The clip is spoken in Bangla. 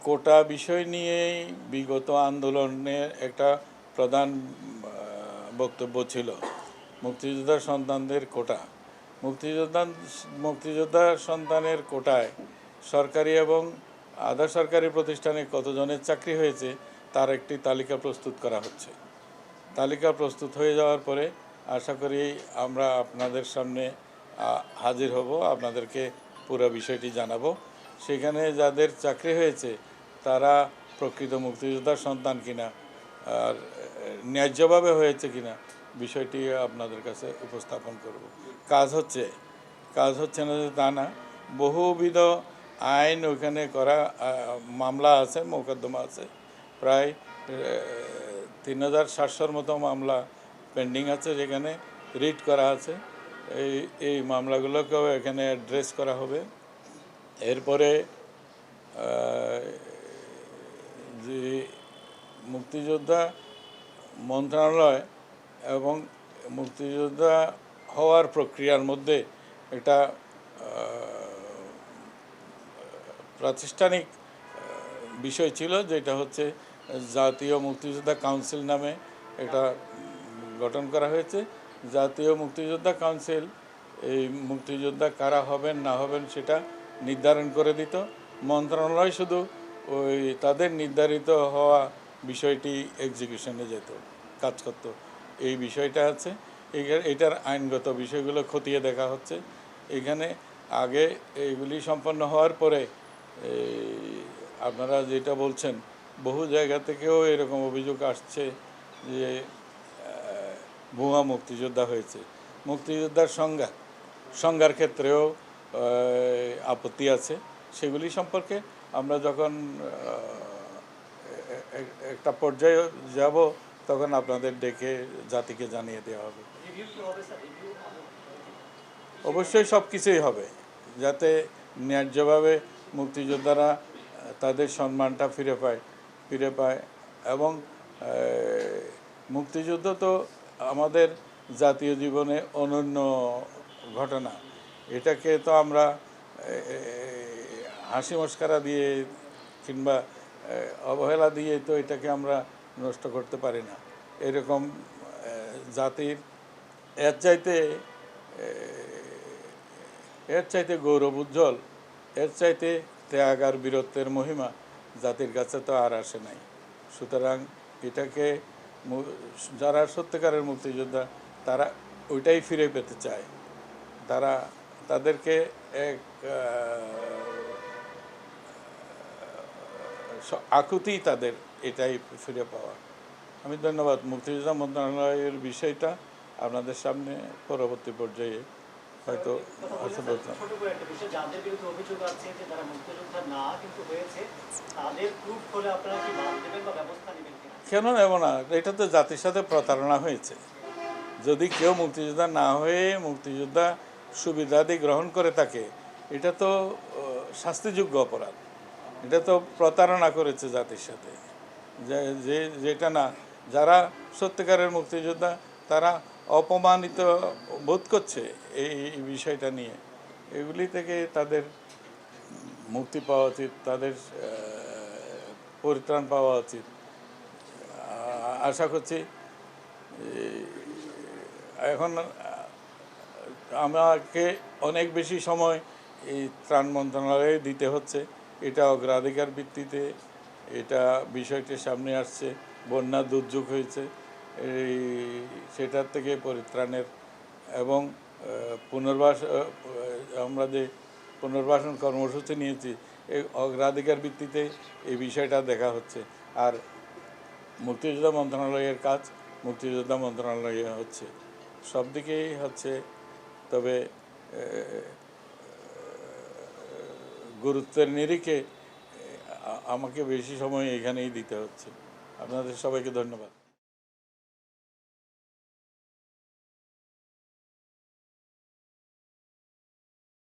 কোটা বিষয় নিয়েই বিগত আন্দোলনের একটা প্রধান বক্তব্য ছিল মুক্তিযোদ্ধার সন্তানদের কোটা। মুক্তিযোদ্ধার সন্তানের কোটায় সরকারি এবং আধা সরকারি প্রতিষ্ঠানে কতজনের চাকরি হয়েছে তার একটি তালিকা প্রস্তুত করা হচ্ছে। তালিকা প্রস্তুত হয়ে যাওয়ার পরে আশা করি আমরা আপনাদের সামনে হাজির হব, আপনাদেরকে পুরো বিষয়টি জানাবো। সেখানে যাদের চাকরি হয়েছে তারা প্রকৃত মুক্তিযোদ্ধার সন্তান কিনা আর ন্যায্যভাবে হয়েছে কিনা বিষয়টি আপনাদের কাছে উপস্থাপন করব। কাজ হচ্ছে না যে তা না, বহুবিধ আইন ওইখানে করা, মামলা আছে, মোকদ্দমা আছে, প্রায় 3700-র মতো মামলা পেন্ডিং আছে, যেখানে রিট করা আছে। এই মামলাগুলোকেও এখানে অ্যাড্রেস করা হবে। এরপরে যে মুক্তিযোদ্ধা মন্ত্রণালয় এবং মুক্তিযোদ্ধা হওয়ার প্রক্রিয়ার মধ্যে একটা প্রাতিষ্ঠানিক বিষয় ছিল, যেটা হচ্ছে জাতীয় মুক্তিযোদ্ধা কাউন্সিল নামে এটা গঠন করা হয়েছে। জাতীয় মুক্তিযোদ্ধা কাউন্সিল এই মুক্তিযোদ্ধা কারা হবেন না হবেন সেটা নির্ধারণ করে দিত। মন্ত্রণালয় শুধু ওই তাদের নির্ধারিত হওয়া বিষয়টি এক্সিকিউশনে যেত, কাজ করত। এই বিষয়টা আছে, এটার আইনগত বিষয়গুলো খতিয়ে দেখা হচ্ছে। এখানে আগে এইগুলি সম্পন্ন হওয়ার পরে আপনারা যেটা বলছেন, বহু জায়গা থেকেও এরকম অভিযোগ আসছে যে ভুয়া মুক্তিযোদ্ধা হয়েছে। মুক্তিযোদ্ধার সংজ্ঞার ক্ষেত্রেও আপত্তি আছে। সেগুলি সম্পর্কে আমরা যখন একটা পর্যায়ে যাব তখন আপনাদের ডেকে জাতিকে জানিয়ে দেওয়া হবে। অবশ্যই সব কিছুই হবে, যাতে ন্যায্যভাবে মুক্তিযোদ্ধারা তাদের সম্মানটা ফিরে পায়। এবং মুক্তিযুদ্ধ তো আমাদের জাতীয় জীবনে অনন্য ঘটনা। এটাকে তো আমরা হাসি মস্করা দিয়ে কিংবা অবহেলা দিয়ে তো এটাকে আমরা নষ্ট করতে পারি না। এরকম জাতির এর চাইতে গৌরব উজ্জ্বল, এর চাইতে ত্যাগ আর বীরত্বের মহিমা জাতির কাছে তো আর আসে নাই। সুতরাং এটাকে যারা সত্যিকারের মুক্তিযোদ্ধা তারা ওইটাই ফিরে পেতে চায়। তাদেরকে এক আকুতি তাদের এটাই ফিরে পাওয়া। আমি ধন্যবাদ। মুক্তিযোদ্ধা মন্ত্রণালয়ের বিষয়টা আপনাদের সামনে পরবর্তী পর্যায়ে হয়তো বলতাম। কেন নেব না? এটা তো জাতির সাথে প্রতারণা হয়েছে। যদি কেউ মুক্তিযোদ্ধা না হয়ে মুক্তিযোদ্ধা সুবিধাদি গ্রহণ করে থাকে, এটা তো শাস্তিযোগ্য অপরাধ। এটা তো প্রতারণা করেছে জাতির সাথে। যেটা না, যারা সত্যিকারের মুক্তিযোদ্ধা তারা অপমানিত বোধ করছে এই বিষয়টা নিয়ে। এগুলি থেকে তাদের মুক্তি পাওয়া উচিত, তাদের পরিত্রাণ পাওয়া উচিত। আশা করছি এখন আমাকে অনেক বেশি সময় এই ত্রাণ মন্ত্রণালয়ে দিতে হচ্ছে। এটা অগ্রাধিকার ভিত্তিতে এটা বিষয়টি সামনে আসছে। বন্যা দুর্যোগ হয়েছে, সেটার থেকে পরিত্রাণের এবং আমরা যে পুনর্বাসন কর্মসূচি নিয়েছি এই অগ্রাধিকার ভিত্তিতে এই বিষয়টা দেখা হচ্ছে। আর মুক্তিযোদ্ধা মন্ত্রণালয়ের কাজ মুক্তিযোদ্ধা মন্ত্রণালয়ে হচ্ছে, সব দিকেই হচ্ছে। তবে গুরুত্বের নিরিখে আমাকে বেশি সময় এখানেই দিতে হচ্ছে। আপনাদের সবাইকে ধন্যবাদ।